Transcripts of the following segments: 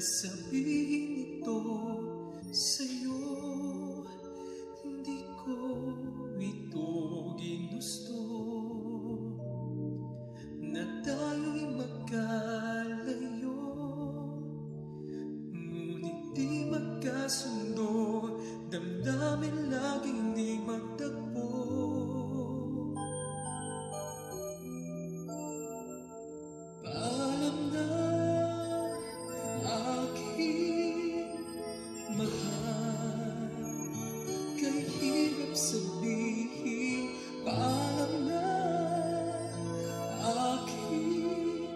sabihin ito sa'yo. Hindi ko ito ginusto na tayo'y magkalayo, ngunit di magkasundo, damdamin laging di magtagpo. Paalam na aking mahal, kay hirap sabihin. Paalam na aking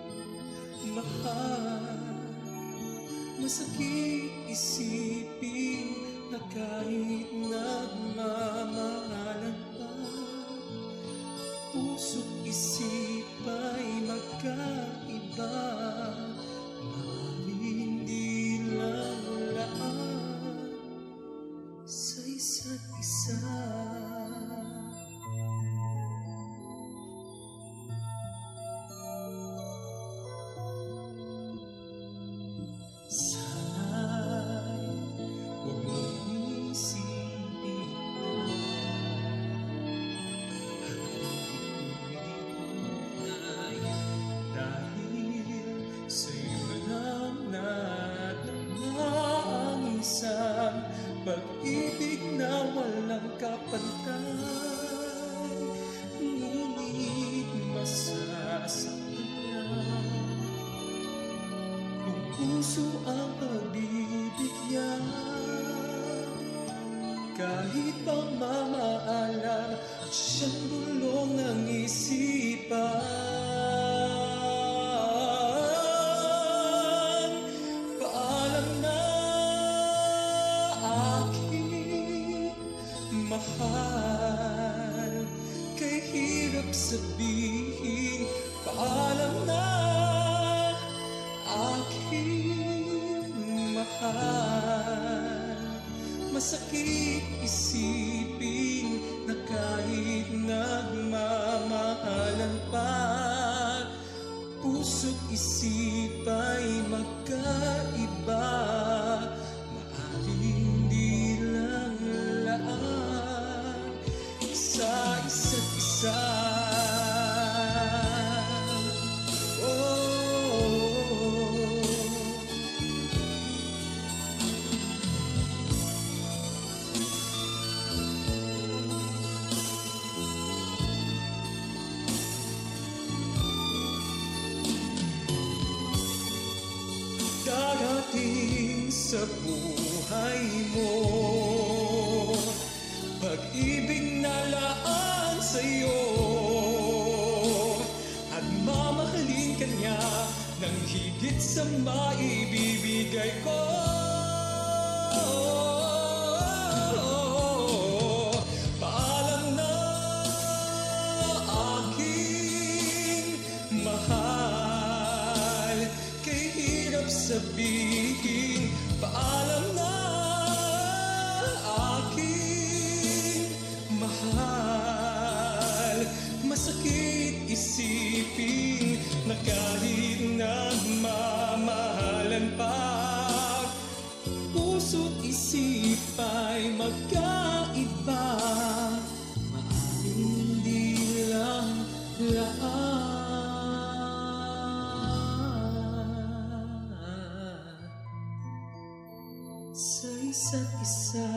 mahal, masakit isipin na kahit nagmamahalan pa, puso't isip ay magkaiba. Maaaring di lang laan sa isa't isa. Sana'y huwag mong isipin dahil sa'yo lang nadama ang isang pag-ibig na walang kapantay, ngunit masasaktan kung puso ang pagbibigyan. Kahit pang mamaalam, siyang bulong ng isipan. Paalam na aking mahal, kay hirap sabihin. Paalam na aking mahal, masakit isipin na kahit nagmamahalan pa, puso't isip ay magkaiba. Maaaring di lang laan sa isa't isa. Darating sa buhay mo pag-ibig na laan sa'yo, at mamahalin ka niya ng higit sa maibibigay ko. Paalam na aking mahal, kay hirap sabihin. Paalam na aking mahal, masakit isipin na kahit nagmamahalan pa, puso't isip ay magkaiba. Maaaring di lang laan sa isa't isa.